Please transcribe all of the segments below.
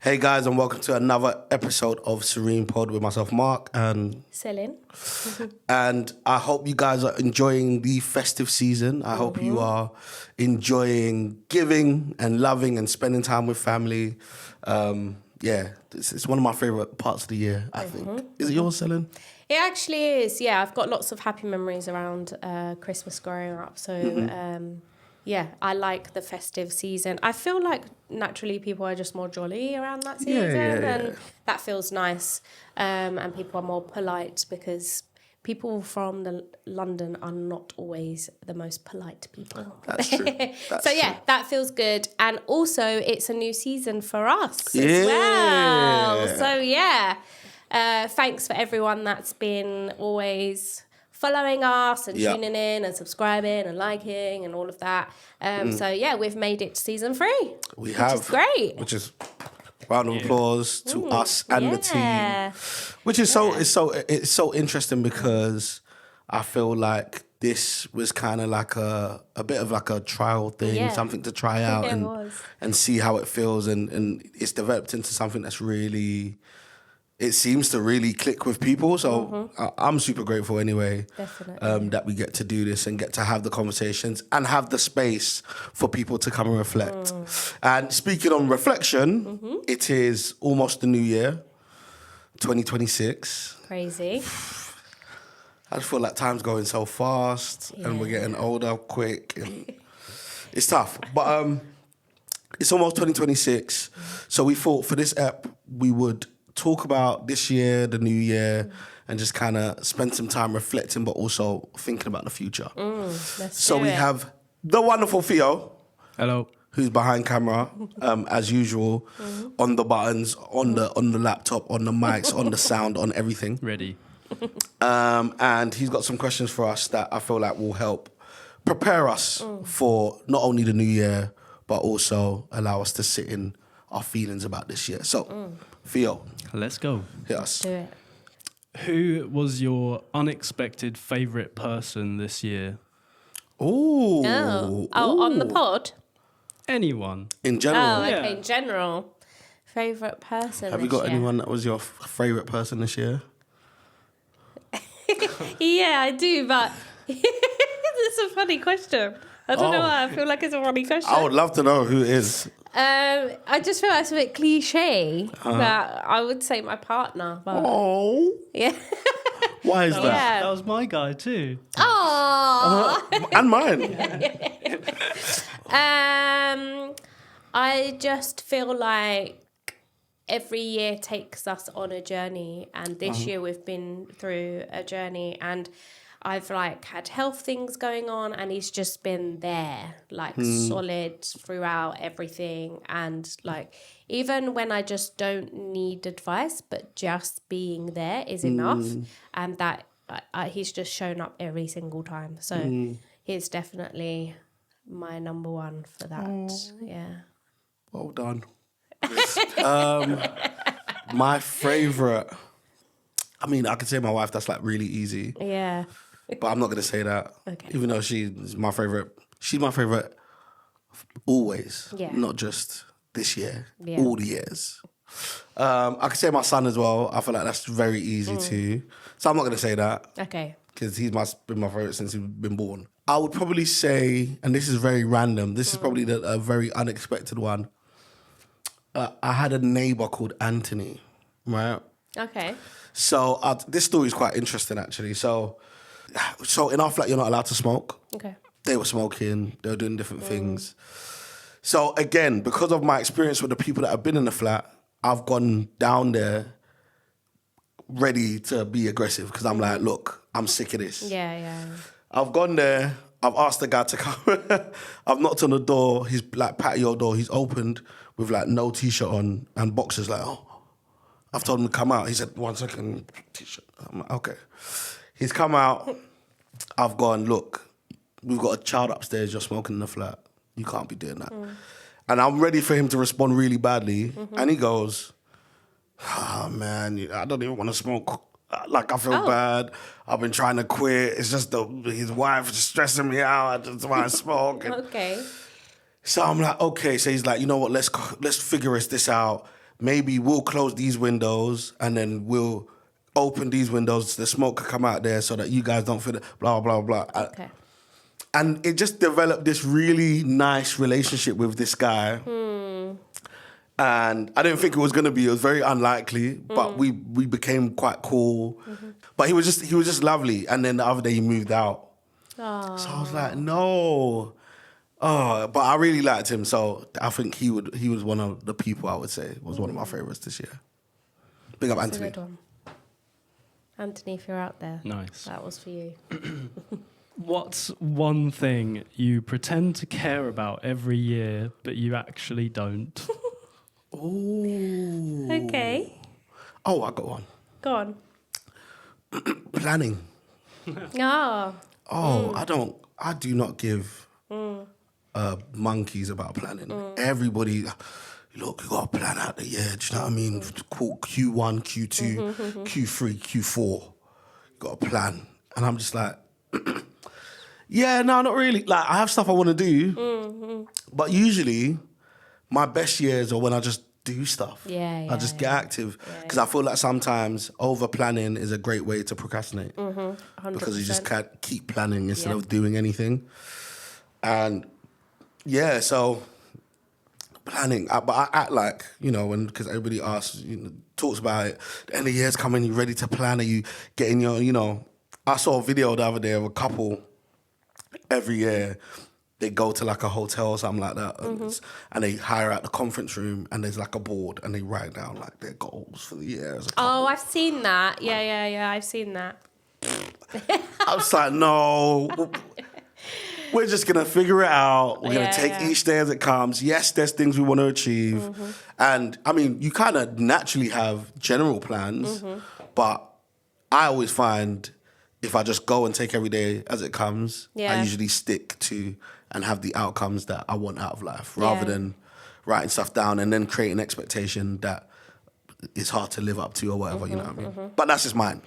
Hey guys, and welcome to another episode of Serene Pod with myself, Mark, and Selin. and I hope you guys are enjoying the festive season. I hope you are enjoying giving and loving and spending time with family. It's one of my favorite parts of the year, I think. Is it yours, Selin? It actually is. Yeah, I've got lots of happy memories around Christmas growing up. So, I like the festive season. I feel like naturally people are just more jolly around that season, and that feels nice. And people are more polite because people from London are not always the most polite people. That's true. That feels good. And also, it's a new season for us as well. So, thanks for everyone that's been always following us and tuning in and subscribing and liking and all of that. We've made it to season 3. We have. Which is great. Which is round of applause to us and the team. Which is it's so interesting because I feel like this was kind of like a bit of like a trial thing, something to try out and see how it feels, and it's developed into something that's really, it seems to really click with people. So I'm super grateful anyway. Definitely. That we get to do this and get to have the conversations and have the space for people to come and reflect. And speaking on reflection, it is almost the new year, 2026. Crazy. I just feel like time's going so fast and we're getting older quick. And it's tough. But it's almost 2026. So we thought for this ep, we would talk about this year, the new year, and just kind of spend some time reflecting, but also thinking about the future. So we have the wonderful Theo. Hello. Who's behind camera, as usual, on the buttons, on the laptop, on the mics, on the sound, on everything. Ready. And he's got some questions for us that I feel like will help prepare us for not only the new year, but also allow us to sit in our feelings about this year. So, Theo. Let's go. Hit us. Do it. Who was your unexpected favourite person this year? Ooh. Oh, on the pod? Anyone. In general. Oh, okay, in general. Favourite person Have you got anyone that was your favourite person this year? Yeah, I do, but it's a funny question. I don't know why I feel like it's a funny question. I would love to know who it is. I just feel like it's a bit cliche, but I would say my partner. But yeah. Why is that? Yeah. That was my guy too. Oh. And mine. I just feel like every year takes us on a journey, and this year we've been through a journey, and I've like had health things going on, and he's just been there, like solid throughout everything. And like, even when I just don't need advice, but just being there is enough. And that he's just shown up every single time. So he's definitely my number one for that. Yeah. Well done. My favourite, I mean, I could say my wife, that's like really easy. Yeah. But I'm not going to say that. Okay. Even though she's my favourite. She's my favourite always. Yeah. Not just this year. Yeah. All the years. I could say my son as well. I feel like that's very easy too. So I'm not going to say that. Okay. Because he's been my favourite since he's been born. I would probably say, and this is very random, this is probably a very unexpected one. I had a neighbour called Anthony, right? Okay. So this story is quite interesting, actually. So in our flat, you're not allowed to smoke. Okay. They were smoking. They were doing different things. So again, because of my experience with the people that have been in the flat, I've gone down there ready to be aggressive because I'm like, look, I'm sick of this. Yeah. I've gone there. I've asked the guy to come. I've knocked on the door. He's like patio door. He's opened with like no t-shirt on and boxers. Like, I've told him to come out. He said, 1 second, t-shirt. I'm like, okay. He's come out. I've gone, look, we've got a child upstairs. You're smoking in the flat. You can't be doing that. And I'm ready for him to respond really badly. And he goes, man, I don't even want to smoke. Like, I feel bad. I've been trying to quit. It's just his wife is stressing me out. I just want to smoke. Okay. So I'm like, okay. So he's like, you know what? Let's figure this out. maybe we'll close these windows and then we'll open these windows so the smoke can come out there so that you guys don't feel it, blah, blah, blah. Okay. And it just developed this really nice relationship with this guy. And I didn't think it was going to be. It was very unlikely, but we became quite cool. But he was just lovely. And then the other day he moved out. Oh. So I was like, no. Oh, but I really liked him. So I think he was one of the people I would say was one of my favorites this year. Big up That's a Anthony. good one. Anthony, if you're out there, Nice. that was for you. What's one thing you pretend to care about every year, but you actually don't? Ooh. Okay. Oh, I got one. Go on. Planning. Oh. I do not give monkeys about planning. Everybody, look, you got to plan out the year. Do you know what I mean? Q1, Q2, Q3, Q4. You got to plan. And I'm just like, yeah, no, not really. Like, I have stuff I want to do. But usually, my best years are when I just do stuff. Yeah, I just get active. Because I feel like sometimes over-planning is a great way to procrastinate. 100%. Because you just can't keep planning instead of doing anything. And yeah, so planning. But I act like, because everybody asks, talks about it, the end of the year's coming, you ready to plan? Are you getting your, I saw a video the other day of a couple every year. They go to like a hotel or something like that and they hire out the conference room and there's like a board and they write down like their goals for the year as a couple. Oh, I've seen that. Yeah, I've seen that. I was like, no, we're just going to figure it out. We're going to take each day as it comes. Yes, there's things we want to achieve. And I mean, you kind of naturally have general plans, but I always find if I just go and take every day as it comes, I usually stick to and have the outcomes that I want out of life rather than writing stuff down and then creating expectation that is hard to live up to or whatever, you know what I mean? But that's just mine.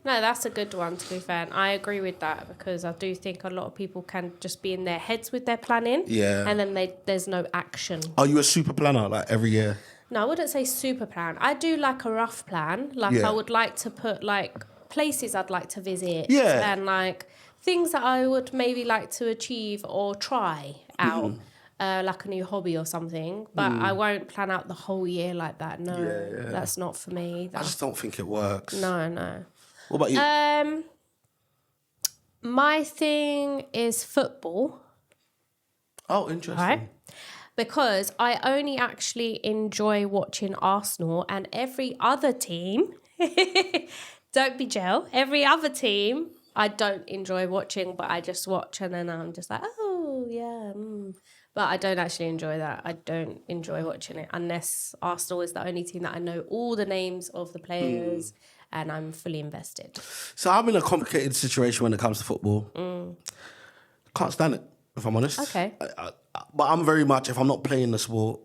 No, that's a good one, to be fair. And I agree with that because I do think a lot of people can just be in their heads with their planning. Yeah. And then there's no action. Are you a super planner, like every year? No, I wouldn't say super plan. I do like a rough plan. Like I would like to put like places I'd like to visit. Yeah. And like things that I would maybe like to achieve or try out. Like a new hobby or something. But I won't plan out the whole year like that. No, that's not for me. I just don't think it works. No. What about you? My thing is football. Oh, interesting. Right? Because I only actually enjoy watching Arsenal and every other team. Don't be jail. Every other team I don't enjoy watching, but I just watch and then I'm just like, oh, yeah. But I don't actually enjoy that. I don't enjoy watching it unless Arsenal is the only team that I know all the names of the players and I'm fully invested. So I'm in a complicated situation when it comes to football. Can't stand it, if I'm honest. Okay. But I'm very much, if I'm not playing the sport,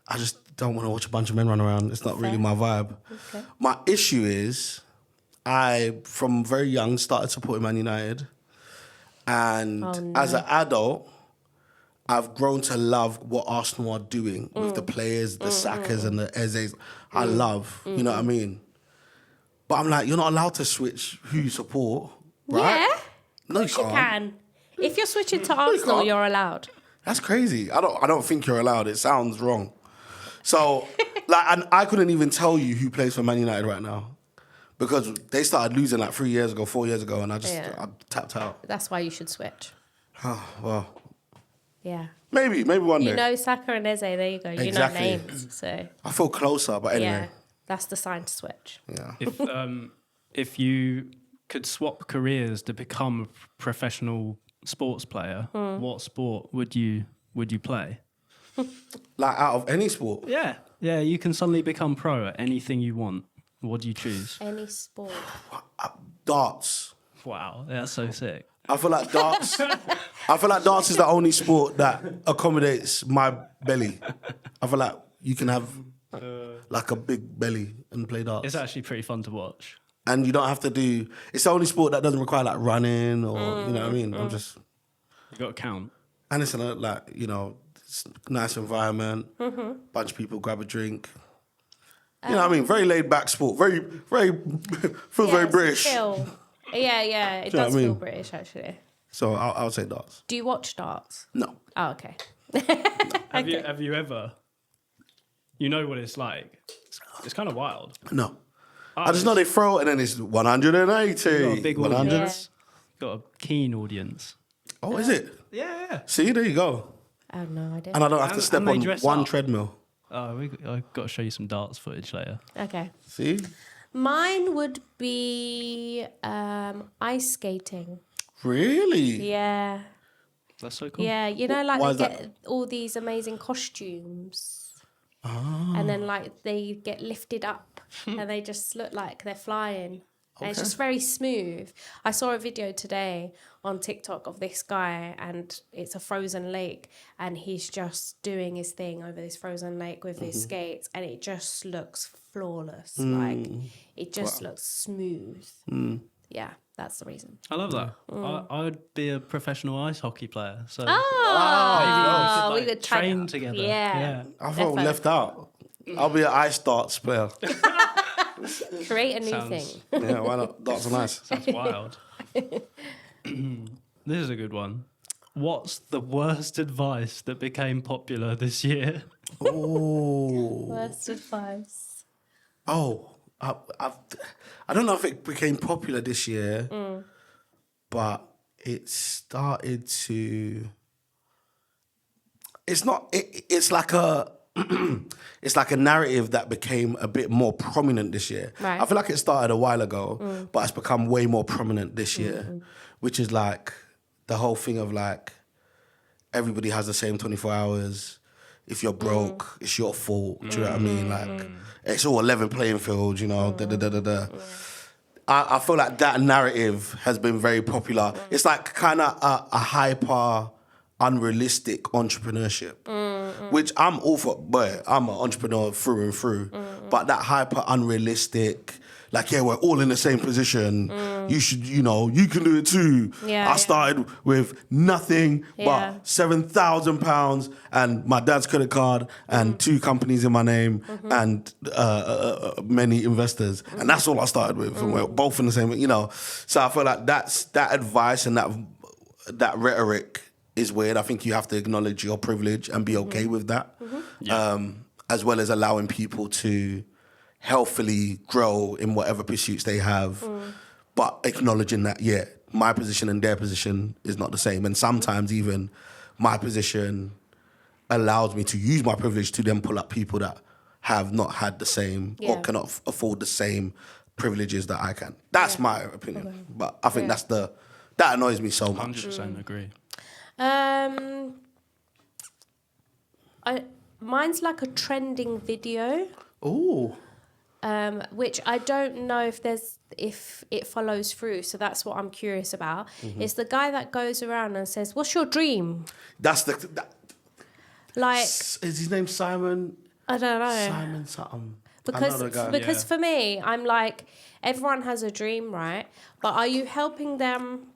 I just don't want to watch a bunch of men run around. It's not really my vibe. Okay. My issue is I, from very young, started supporting Man United. And as an adult, I've grown to love what Arsenal are doing with the players, the Sakas and the Ezes. I love, you know what I mean? But I'm like, you're not allowed to switch who you support, right? Yeah. No, you You can't. can. If you're switching to Arsenal, can't. you're allowed. That's crazy. I don't think you're allowed. It sounds wrong. So, and I couldn't even tell you who plays for Man United right now because they started losing like 4 years ago, and I tapped out. That's why you should switch. Oh, well, Yeah. maybe one day. You know Saka and Eze, there you go. You Exactly. know names. So, I feel closer, but anyway. yeah, that's the sign to switch. Yeah. If you could swap careers to become a professional sports player, what sport would you play? Like out of any sport. Yeah, you can suddenly become pro at anything you want. What do you choose? Any sport. Darts. Wow, that's so sick. I feel like darts. Is the only sport that accommodates my belly. I feel like you can have like a big belly and play darts. It's actually pretty fun to watch. And you don't have to do. It's the only sport that doesn't require like running or you know what I mean. I'm just. You got to count. And it's like nice environment. Bunch of people grab a drink. You know what I mean? Very laid back sport. Very feels very British. Yeah, it Do you know does what I feel mean? British actually. So I'll say darts. Do you watch darts? No. Oh, okay. Have you ever? You know what it's like. It's kind of wild. No. Oh, I just know they throw it and then it's 180. You've got a big 100. audience. Got a keen audience. Oh, is it? Yeah. See, there you go. Oh no, I didn't. And I don't have to And- step and they on dress one up. treadmill. Oh, I've got to show you some darts footage later. Okay. See? Mine would be ice skating. Really? Yeah. That's so cool. Yeah, you know, like Why they is that? get all these amazing costumes. And then like they get lifted up and they just look like they're flying. And it's just very smooth. I saw a video today on TikTok of this guy and it's a frozen lake and he's just doing his thing over this frozen lake with his skates and it just looks flawless. Like it just looks smooth. Yeah, that's the reason. I love that. I would be a professional ice hockey player. So Oh, we we could could try train it. together. Yeah. I thought I left out. I'll be an ice darts player. Create a new Sounds- thing. Yeah, why not? Darts are nice. Sounds wild. This is a good one. What's the worst advice that became popular this year? Oh. Worst advice. Oh. I don't know if it became popular this year, but it started to. It's not. It's like a. It's like a narrative that became a bit more prominent this year. Right. I feel like it started a while ago, but it's become way more prominent this year, which is like the whole thing of like everybody has the same 24 hours. If you're broke, it's your fault. Do you know what I mean? Like it's all a level playing field, you know. I feel like that narrative has been very popular. It's like kind of a hyper, unrealistic entrepreneurship, which I'm all for. But I'm an entrepreneur through and through. But that hyper unrealistic, like, yeah, we're all in the same position. You should, you know, you can do it too. Yeah, I started with nothing Yeah. but £7,000 and my dad's credit card and 2 companies in my name and many investors. And that's all I started with. And we're both in the same, you know. So I feel like that advice and that rhetoric is weird. I think you have to acknowledge your privilege and be okay with that, as well as allowing people to healthily grow in whatever pursuits they have, but acknowledging that, yeah, my position and their position is not the same. And sometimes even my position allows me to use my privilege to then pull up people that have not had the same or Yeah. cannot afford the same privileges that I can. That's my opinion. But I think that annoys me so much. 100% agree. Mine's like a trending video, Ooh. which I don't know if it follows through. So that's what I'm curious about. It's the guy that goes around and says, "What's your dream?" That's Like, is his name Simon? I don't know. Simon something. I know Because the guy. because Yeah. for me, I'm like, everyone has a dream, right? But are you helping them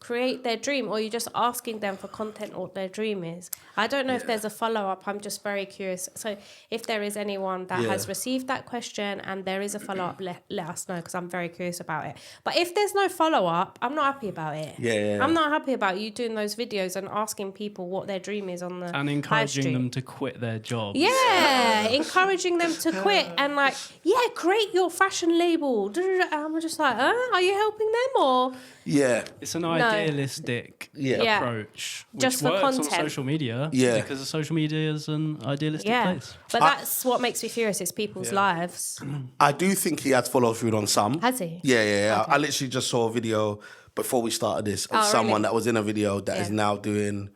create their dream, or are you just asking them for content what their dream is? I don't know if there's a follow-up. I'm just very curious. So if there is anyone that has received that question and there is a follow-up, let us know, because I'm very curious about it. But if there's no follow-up, I'm not happy about it. Yeah. I'm not happy about you doing those videos and asking people what their dream is on the And high encouraging street. them to quit their jobs. Yeah, encouraging them to quit and like, yeah, create your fashion label. And I'm just like, are you helping them or? Yeah. It's an idealistic Yeah. approach, which Just for works content. on social media. Yeah. Because social media is an idealistic Yeah, place. but that's what makes me furious. It's people's lives. I do think he has followed through on some. Has he? Yeah. I literally just saw a video before we started this of Oh, someone really? that was in a video that is now doing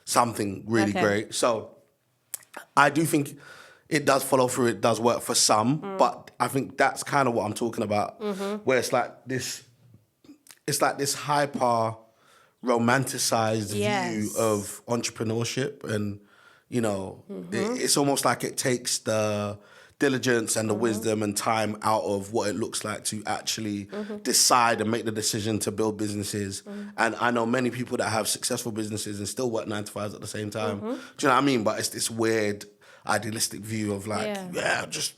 something really Okay. great. So I do think it does follow through. It does work for some, but I think that's kind of what I'm talking about, where it's like this hyper romanticized view of entrepreneurship, and you know, it's almost like it takes the diligence and the wisdom and time out of what it looks like to actually decide and make the decision to build businesses. And I know many people that have successful businesses and still work 9 to 5s at the same time. Do you know what I mean? But it's this weird idealistic view of like, it's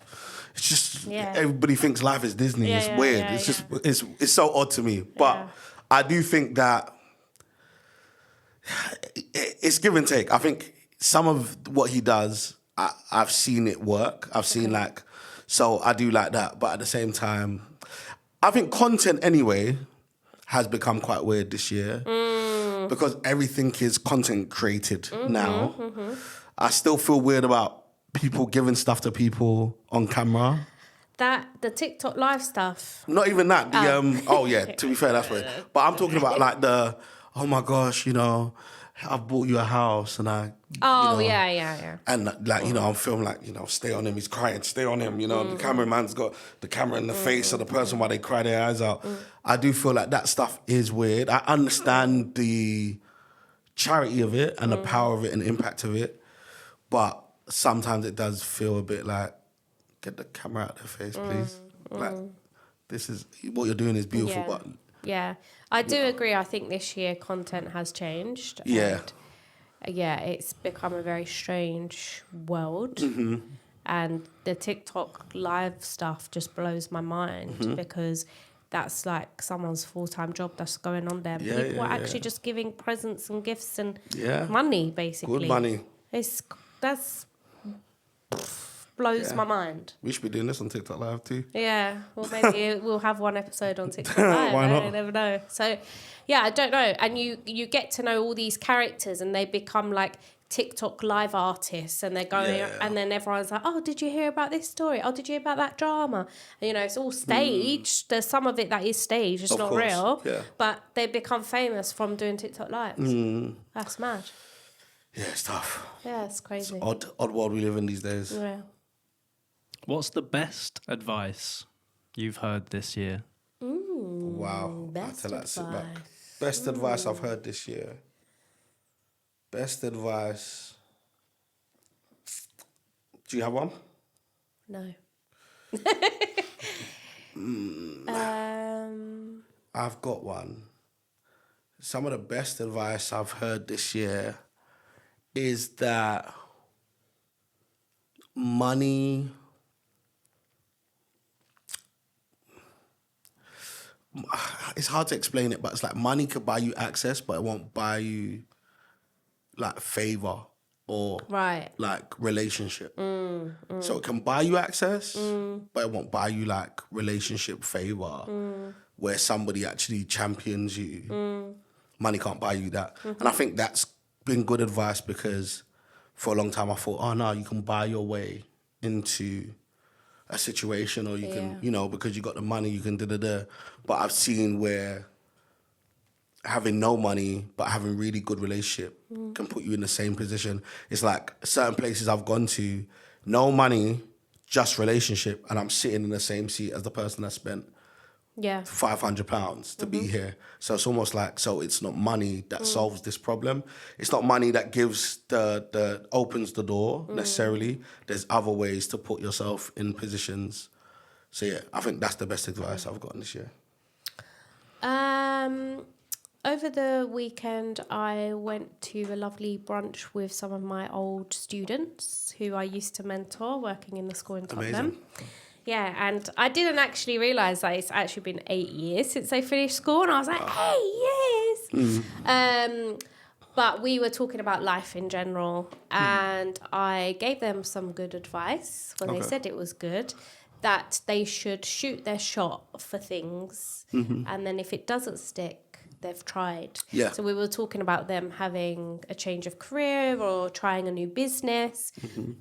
just everybody thinks life is Disney. It's weird. It's just it's so odd to me. But I do think that it's give and take. I think some of what he does, I've seen it work. I've seen so I do like that. But at the same time, I think content anyway has become quite weird this year because everything is content created now. I still feel weird about people giving stuff to people on camera. The TikTok live stuff. Not even that. To be fair, that's weird. But I'm talking about like oh my gosh, I've bought you a house and yeah. And like, I'm filming like, stay on him, he's crying, stay on him, the cameraman's got the camera in the face of the person while they cry their eyes out. I do feel like that stuff is weird. I understand the charity of it and the power of it and the impact of it, but sometimes it does feel a bit like, get the camera out of their face, please. Like, this is, what you're doing is beautiful, but... Yeah, I do agree. I think this year content has changed. Yeah. And, it's become a very strange world. And the TikTok live stuff just blows my mind because that's like someone's full-time job that's going on there. People are actually just giving presents and gifts and money, basically. Good money. That's blows my mind. We should be doing this on TikTok Live too. Yeah, well, maybe we'll have one episode on TikTok Live. Why not? I never know. So, I don't know. And you get to know all these characters and they become like TikTok Live artists and they're going, and then everyone's like, oh, did you hear about this story? Oh, did you hear about that drama? And, it's all staged. There's some of it that is staged. It's not real. Yeah. But they become famous from doing TikTok Lives. That's mad. Yeah, it's tough. Yeah, it's crazy. It's odd world we live in these days. Yeah. What's the best advice you've heard this year? Wow. Best advice. Best advice I've heard this year. Best advice. Do you have one? No. I've got one. Some of the best advice I've heard this year is that money... It's hard to explain it, but it's like money could buy you access, but it won't buy you like favor or like relationship. So it can buy you access, but it won't buy you like relationship favor where somebody actually champions you. Money can't buy you that. And I think that's been good advice because for a long time I thought, oh no, you can buy your way into a situation or you can, because you got the money, you can da-da-da. But I've seen where having no money but having really good relationship can put you in the same position. It's like certain places I've gone to, no money, just relationship, and I'm sitting in the same seat as the person that spent £500 to be here. So it's almost like, so it's not money that solves this problem. It's not money that gives the opens the door necessarily. There's other ways to put yourself in positions. So yeah, I think that's the best advice I've gotten this year. Over the weekend, I went to a lovely brunch with some of my old students who I used to mentor working in the school in Tottenham. Amazing. Yeah, and I didn't actually realise that it's actually been 8 years since they finished school, and I was like, 8 years! But we were talking about life in general, and I gave them some good advice when they said it was good, that they should shoot their shot for things, and then if it doesn't stick, they've tried. Yeah. So we were talking about them having a change of career or trying a new business,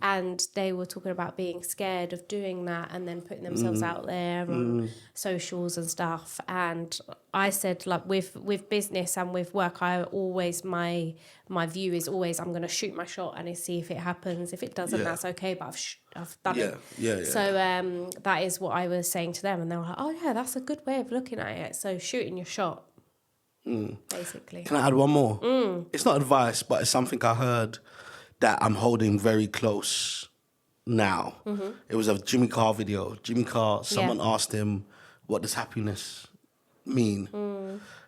and they were talking about being scared of doing that and then putting themselves out there on socials and stuff. And I said, like, with business and with work, I always, my view is always, I'm going to shoot my shot and see if it happens. If it doesn't, that's okay, but I've done it. Yeah. So that is what I was saying to them, and they were like, oh yeah, that's a good way of looking at it. So shooting your shot. Basically. Can I add one more? It's not advice, but it's something I heard that I'm holding very close now. It was a Jimmy Carr video. Jimmy Carr, someone asked him, what does happiness mean?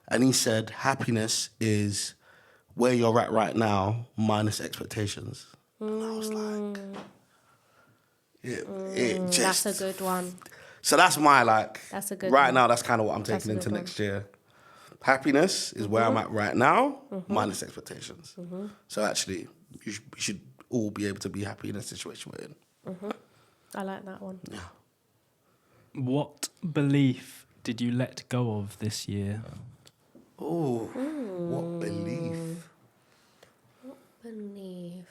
And he said, happiness is where you're at right now minus expectations. And I was like, it just... That's a good one. So that's my, like... That's a good right one. now, that's kind of what I'm taking a into good next year. Happiness is where I'm at right now, minus expectations. So actually, we should all be able to be happy in the situation we're in. I like that one. Yeah. What belief did you let go of this year? Oh, what belief? Belief.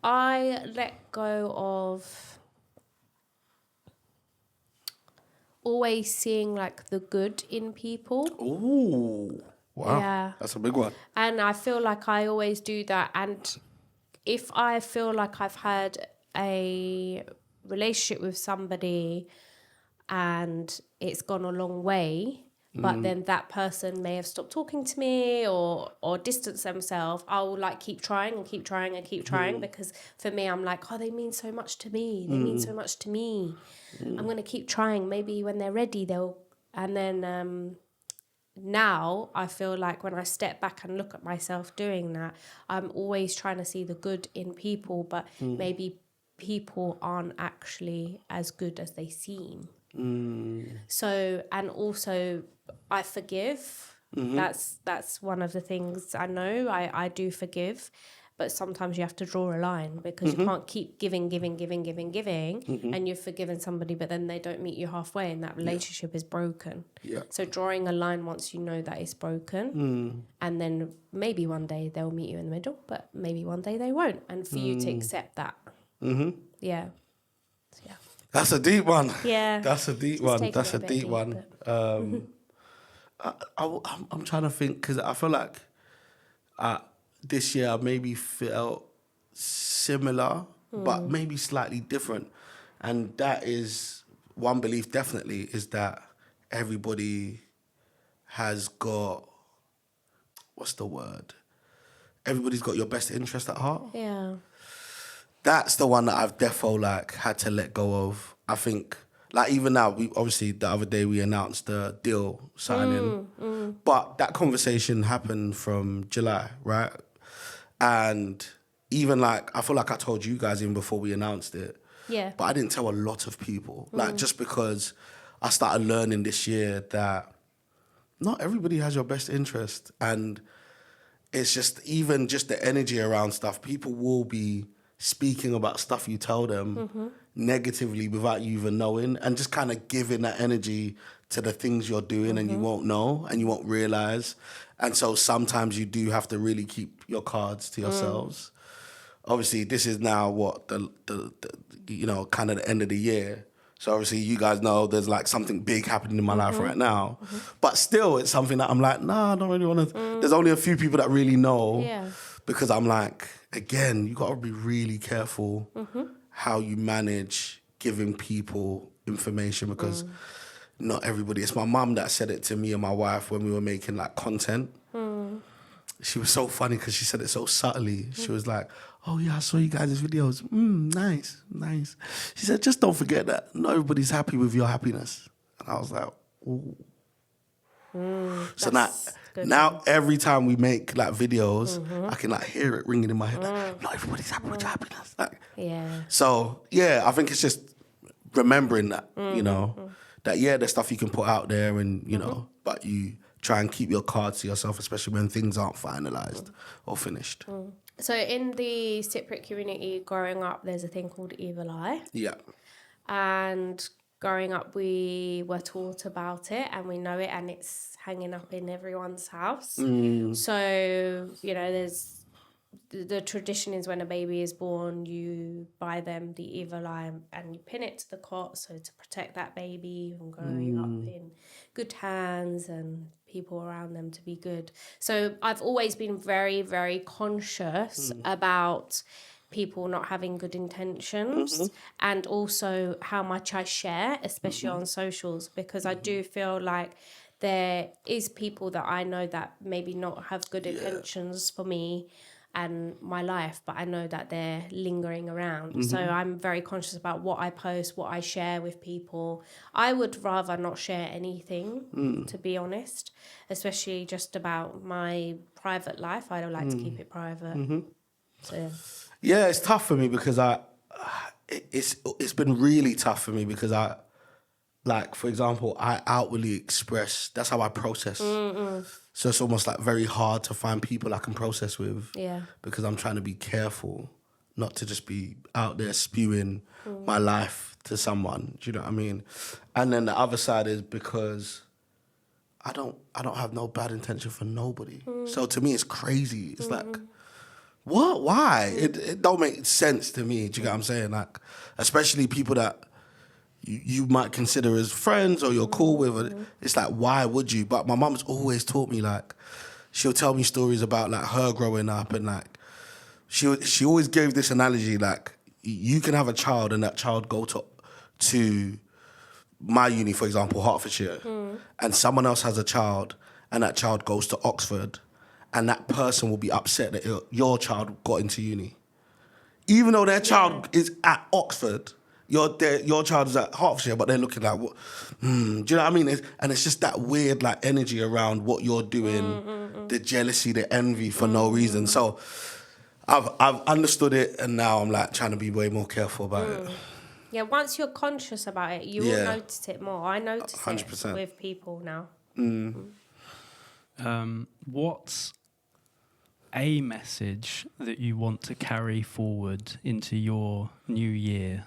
I let go of always seeing like the good in people. Ooh, wow. Yeah. That's a big one. And I feel like I always do that. And if I feel like I've had a relationship with somebody and it's gone a long way, but then that person may have stopped talking to me or distanced themselves, I'll like keep trying and keep trying and keep trying because for me, I'm like, oh, they mean so much to me. They mean so much to me. I'm going to keep trying. Maybe when they're ready, they'll... And then now I feel like when I step back and look at myself doing that, I'm always trying to see the good in people, but maybe people aren't actually as good as they seem. So, and also I forgive. That's one of the things I know. I do forgive, but sometimes you have to draw a line because you can't keep giving, and you've forgiven somebody, but then they don't meet you halfway and that relationship is broken. Yeah. So drawing a line once you know that it's broken, and then maybe one day they'll meet you in the middle, but maybe one day they won't. And for you to accept that. Yeah. So, yeah. That's a deep one. Yeah. That's a deep Just one. taking That's it a a bit deep deep, one. I'm trying to think because I feel like this year I maybe felt similar, but maybe slightly different. And that is one belief definitely is that everybody has got, what's the word? Everybody's got your best interest at heart. Yeah. That's the one that I've defo like had to let go of. I think like even now, we obviously the other day we announced the deal signing, but that conversation happened from July, right? And even like I feel like I told you guys even before we announced it, Yeah. but I didn't tell a lot of people. Like just because I started learning this year that not everybody has your best interest, and it's just even just the energy around stuff. People will be speaking about stuff you tell them negatively without you even knowing, and just kind of giving that energy to the things you're doing and you won't know and you won't realize. And so sometimes you do have to really keep your cards to yourselves. Obviously, this is now what the you know, kind of the end of the year. So obviously you guys know there's like something big happening in my life right now. But still, it's something that I'm like, nah, I don't really want to. There's only a few people that really know. Yeah. Because I'm like, again, you got to be really careful how you manage giving people information because not everybody. It's my mum that said it to me and my wife when we were making like content. She was so funny because she said it so subtly. She was like, oh yeah, I saw you guys' videos. Nice. She said, just don't forget that not everybody's happy with your happiness. And I was like, ooh. So now every time we make like videos, I can like hear it ringing in my head. Like, not everybody's happy with your happiness. Like, Yeah. so yeah, I think it's just remembering that, you know, that yeah, there's stuff you can put out there and, you know, but you try and keep your cards to yourself, especially when things aren't finalized or finished. So in the Cypriot community growing up, there's a thing called evil eye. Yeah. And growing up, we were taught about it and we know it, and it's hanging up in everyone's house. So, you know, there's the tradition is when a baby is born, you buy them the evil eye and you pin it to the cot, so to protect that baby from growing up in good hands and people around them to be good. So I've always been very, very conscious about people not having good intentions and also how much I share, especially on socials, because I do feel like there is people that I know that maybe not have good intentions for me. and my life, but I know that they're lingering around. Mm-hmm. So I'm very conscious about what I post, what I share with people. I would rather not share anything, to be honest, especially just about my private life. I don't like to keep it private. Mm-hmm. So Yeah, it's tough for me because it's been really tough for me because like, for example, I outwardly express, that's how I process. So it's almost like very hard to find people I can process with. Yeah. Because I'm trying to be careful not to just be out there spewing my life to someone. Do you know what I mean? And then the other side is because I don't have no bad intention for nobody. So to me, it's crazy. It's like, what? Why? It don't make sense to me. Do you get what I'm saying? Like, especially people that you might consider as friends or you're cool with. It's like, why would you? But my mum's always taught me, like, she'll tell me stories about like her growing up, and like she always gave this analogy, like, you can have a child and that child go to my uni, for example, Hertfordshire, and someone else has a child and that child goes to Oxford, and that person will be upset that your child got into uni. Even though their child is at Oxford, your child is at Hertfordshire, but they're looking like, what? Do you know what I mean? And it's just that weird like energy around what you're doing, the jealousy, the envy for no reason. So I've understood it, and now I'm like trying to be way more careful about it. yeah, once you're conscious about it, you will notice it more. I notice 100%. it with people now. What's a message that you want to carry forward into your new year?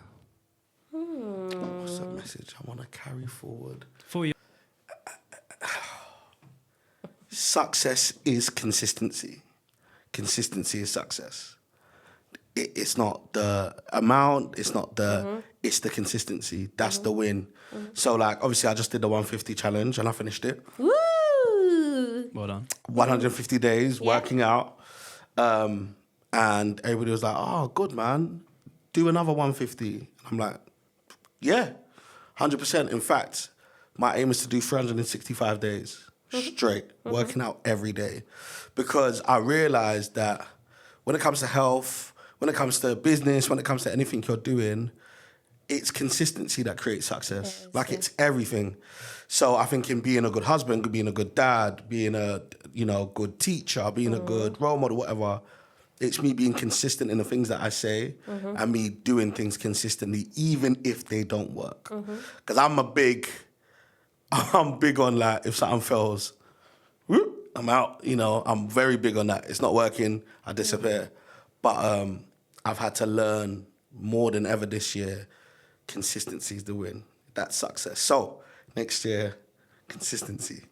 What's the message I want to carry forward? For you. Success is consistency. Consistency is success. It's not the amount, it's not the, it's the consistency. That's the win. So like, obviously I just did the 150 challenge and I finished it. Woo! Well done. 150 days working out. And everybody was like, oh, good, man. Do another 150. I'm like, yeah, 100%. In fact, my aim is to do 365 days straight, working out every day. Because I realized that when it comes to health, when it comes to business, when it comes to anything you're doing, it's consistency that creates success. It's everything. So I think in being a good husband, being a good dad, being a good teacher, being a good role model, whatever, it's me being consistent in the things that I say and me doing things consistently, even if they don't work. Because I'm big on like, if something fails, whoop, I'm out. I'm very big on that. It's not working, I disappear. But I've had to learn more than ever this year, consistency is the win. That's success. So next year, consistency.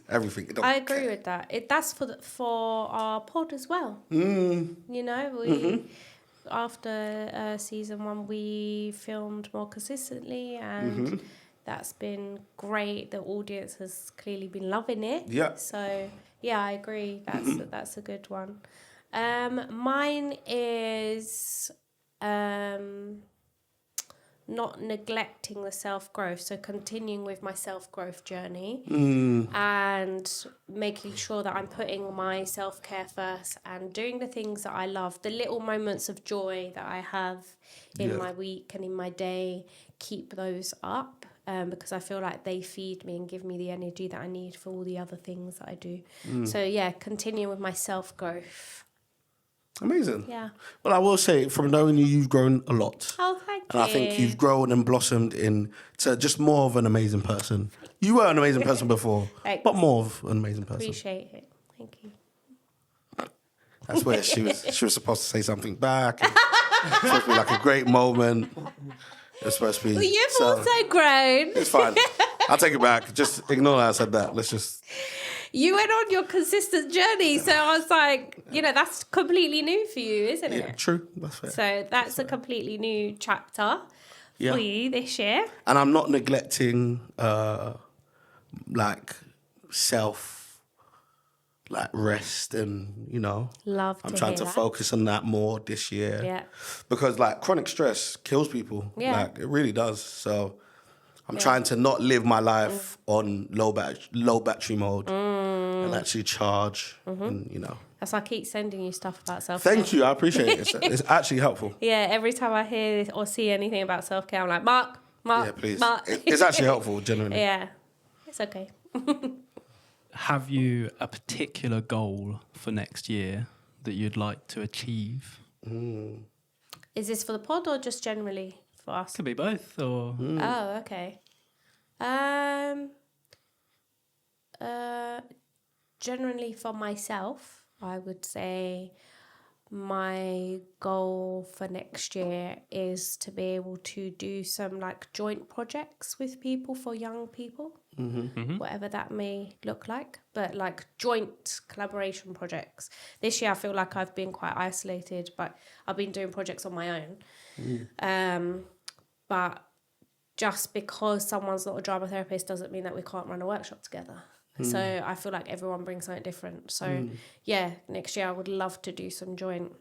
Everything. I agree with that. That's for our pod as well. We after season 1, we filmed more consistently, and that's been great. The audience has clearly been loving it. Yeah. So yeah, I agree. That's a good one. Mine is not neglecting the self-growth, so continuing with my self-growth journey and making sure that I'm putting my self-care first and doing the things that I love, the little moments of joy that I have in my week and in my day, keep those up because I feel like they feed me and give me the energy that I need for all the other things that I do. So yeah, continue with my self-growth. Amazing. Yeah. Well, I will say, from knowing you, you've grown a lot. Oh, thank you. And I think you've grown and blossomed into just more of an amazing person. You were an amazing person before, Thanks. but more of an amazing person. Appreciate it. Thank you. That's where she was supposed to say something back. It's supposed to be like a great moment. It's supposed to be. Well, you've also grown. It's fine. I'll take it back. Just ignore that I said that. Let's just. You went on your consistent journey, so I was like, that's completely new for you, isn't Yeah, it? true. That's fair. So that's a completely new chapter for you this year. And I'm not neglecting, rest and, Love I'm to trying hear to that. focus on that more this year. Yeah. Because, chronic stress kills people. Yeah. It really does. So I'm trying to not live my life on low battery mode and actually charge and, That's why I keep sending you stuff about self-care. Thank you. I appreciate it. It's actually helpful. Yeah, every time I hear or see anything about self-care, I'm like, Mark, Yeah, please. Mark. It's actually helpful, genuinely. Yeah, it's okay. Have you a particular goal for next year that you'd like to achieve? Is this for the pod or just generally for us? Could be both, or Oh, okay. Generally for myself, I would say my goal for next year is to be able to do some like joint projects with people for young people, whatever that may look like, but like joint collaboration projects. This year I feel like I've been quite isolated, but I've been doing projects on my own. But just because someone's not a drama therapist doesn't mean that we can't run a workshop together. So I feel like everyone brings something different. So yeah, next year I would love to do some joint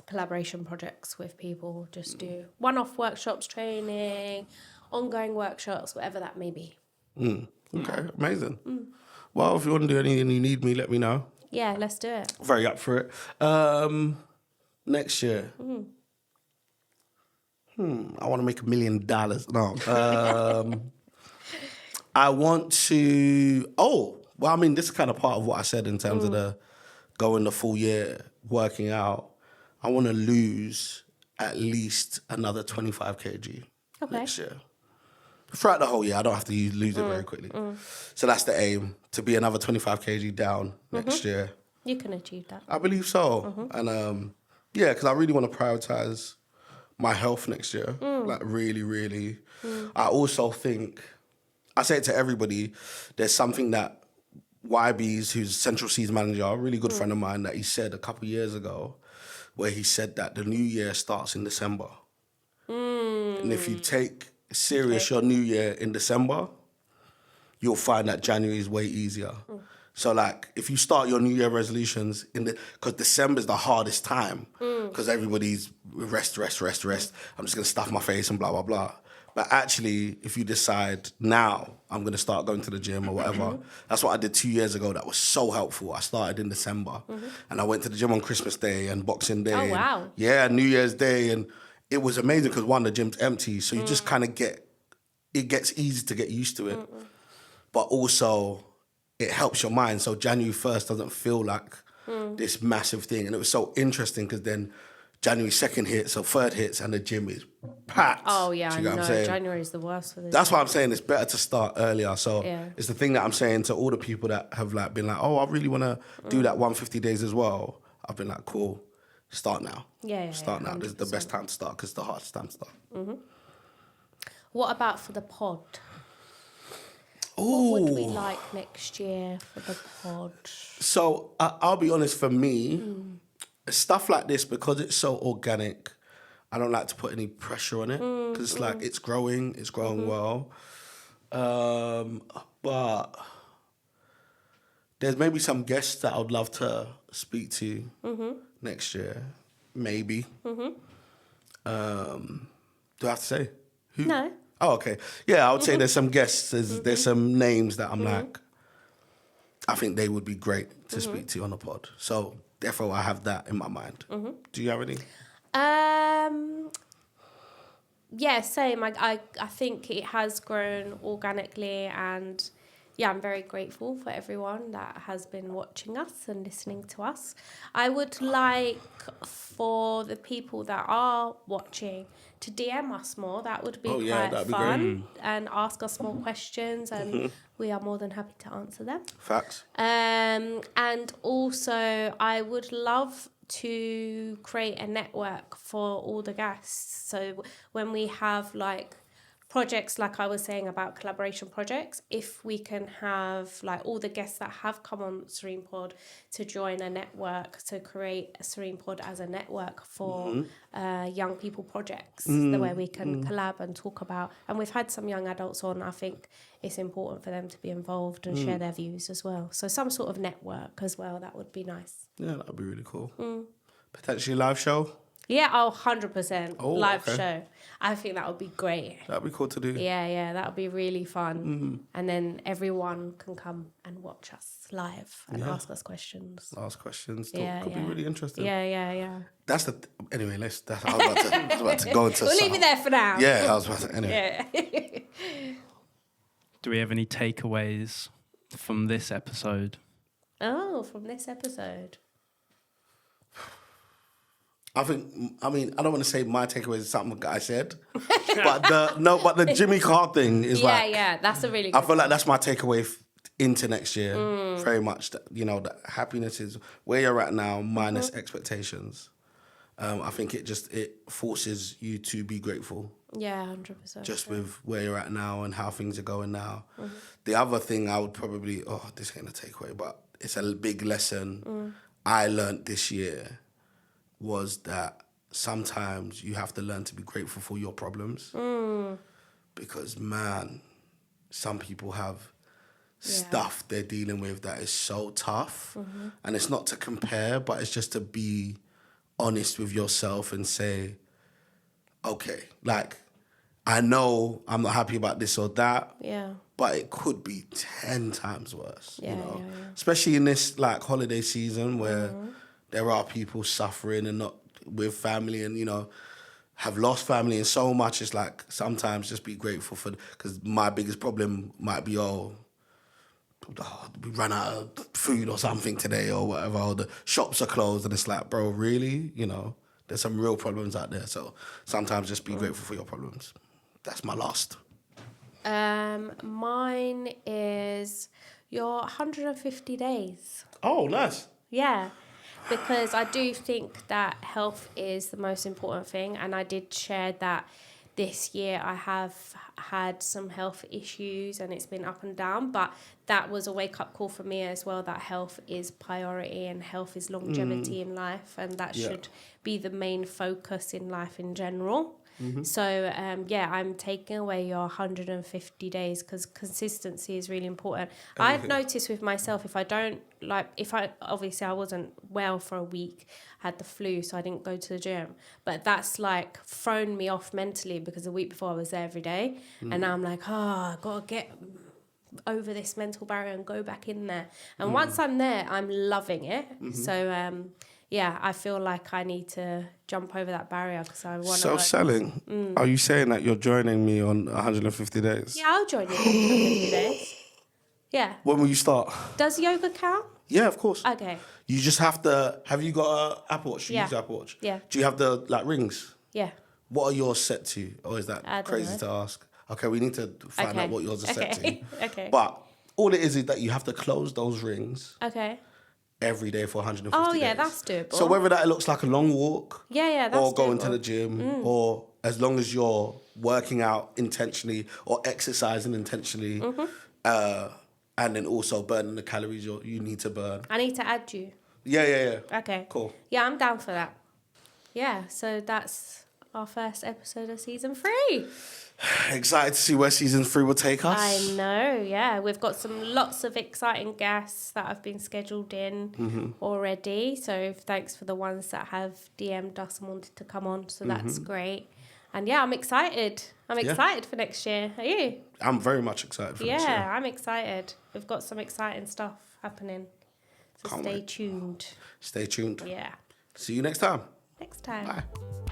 collaboration projects with people. Just do one-off workshops, training, ongoing workshops, whatever that may be. Okay, amazing. Well, if you want to do anything you need me, let me know. Yeah, let's do it. Very up for it. Next year. I want to make $1 million. No. I want to... this is kind of part of what I said in terms of the going the full year, working out. I want to lose at least another 25 kg next year. Throughout the whole year, I don't have to lose it very quickly. So that's the aim, to be another 25 kg down next year. You can achieve that. I believe so. And because I really want to prioritize my health next year. Like really, really. I also think, I say it to everybody, there's something that YB's, who's Central C's manager, a really good friend of mine, that he said a couple of years ago, where he said that the new year starts in December. And if you take serious your new year in December, you'll find that January is way easier. So like, if you start your New Year resolutions because December's the hardest time, because everybody's rest. I'm just gonna stuff my face and blah, blah, blah. But actually, if you decide now, I'm gonna start going to the gym or whatever, that's what I did 2 years ago. That was so helpful. I started in December and I went to the gym on Christmas Day and Boxing Day. Oh, wow. And, New Year's Day. And it was amazing because one, the gym's empty. So you just kind of it gets easy to get used to it. But also, it helps your mind. So January 1st doesn't feel like this massive thing. And it was so interesting because then January 2nd hits or 3rd hits and the gym is packed. Oh, yeah, Do I you know know. what I'm saying? January is the worst for this. That's why I'm saying it's better to start earlier. So Yeah. it's the thing that I'm saying to all the people that have like been like, oh, I really want to do that 150 days as well. I've been like, cool, start now. Start now. This is the best time to start because it's the hardest time to start. What about for the pod? Ooh. What would we like next year for the pod? So I'll be honest, for me, stuff like this, because it's so organic, I don't like to put any pressure on it because it's like it's growing well. But there's maybe some guests that I would love to speak to next year. Maybe. Do I have to say who? No. Oh, okay. Yeah, I would say there's some guests. There's some names that I'm like, I think they would be great to speak to on the pod. So therefore, I have that in my mind. Do you have any? Yeah, same. I think it has grown organically, and yeah, I'm very grateful for everyone that has been watching us and listening to us. I would like for the people that are watching to DM us more. That would be quite fun. And ask us more questions, and we are more than happy to answer them. Facts. And also, I would love to create a network for all the guests. So when we have like projects, like I was saying about collaboration projects, if we can have like all the guests that have come on Serene Pod to join a network, to create a Serene Pod as a network for young people projects, the way we can collab and talk about. And we've had some young adults on. I think it's important for them to be involved and share their views as well. So some sort of network as well, that would be nice. Yeah, that would be really cool. Potentially a live show. Yeah, 100%. Oh, Live okay. show. I think that would be great. That'd be cool to do. Yeah, that would be really fun. And then everyone can come and watch us live and ask us questions. Ask questions. Yeah, Could be really interesting. Yeah. That's the anyway. I was about to go into. We'll leave it there for now. Yeah, I was about to. Anyway, Yeah. Do we have any takeaways from this episode? Oh, from this episode. I mean, I don't want to say my takeaway is something that I said, but the Jimmy Carr thing is That's a really good I feel like that's my takeaway into next year. Very much, that that happiness is where you're at now minus expectations. I think it forces you to be grateful. Yeah, 100%. Just with where you're at now and how things are going now. The other thing I would probably, this ain't a takeaway, but it's a big lesson I learned this year was that sometimes you have to learn to be grateful for your problems. Because, man, some people have stuff they're dealing with that is so tough. And it's not to compare, but it's just to be honest with yourself and say, okay, like, I know I'm not happy about this or that, but it could be 10 times worse, Especially in this, like, holiday season where there are people suffering and not with family and, have lost family and so much. It's like sometimes just be grateful because my biggest problem might be, we ran out of food or something today or whatever, or the shops are closed, and it's like, bro, really? There's some real problems out there. So sometimes just be grateful for your problems. That's my last. Mine is your 150 days. Oh, nice. Yeah, because I do think that health is the most important thing, and I did share that this year I have had some health issues and it's been up and down, but that was a wake-up call for me as well, that health is priority and health is longevity in life, and that should be the main focus in life in general. So, I'm taking away your 150 days because consistency is really important. I've noticed with myself, obviously I wasn't well for a week, I had the flu, so I didn't go to the gym. But that's like thrown me off mentally because the week before I was there every day. And now I'm like, I got to get over this mental barrier and go back in there. And once I'm there, I'm loving it. So, I feel like I need to jump over that barrier because I want to. Self-selling. Are you saying that you're joining me on 150 days? Yeah, I'll join you on 150 days. Yeah. When will you start? Does yoga count? Yeah, of course. Okay. You just have to. Have you got an Apple Watch? You use Apple Watch. Yeah. Do you have the rings? Yeah. What are yours set to? Or is that crazy to ask? Okay, we need to find out what yours are set to. Okay. But all it is that you have to close those rings. Okay. Every day for 150 days. Oh, yeah, that's doable. So whether that looks like a long walk, that's or going doable. to the gym, or as long as you're working out intentionally or exercising intentionally, and then also burning the calories you need to burn. I need to add you. Yeah. Okay. Cool. Yeah, I'm down for that. Yeah, so that's our first episode of season 3. Excited to see where season 3 will take us. I know, yeah. We've got lots of exciting guests that have been scheduled in already. So thanks for the ones that have DM'd us and wanted to come on. So that's great. And I'm excited. I'm excited for next year. Are you? I'm very much excited for next year. Yeah, I'm excited. We've got some exciting stuff happening. So stay tuned. Stay tuned. Yeah. See you next time. Next time. Bye.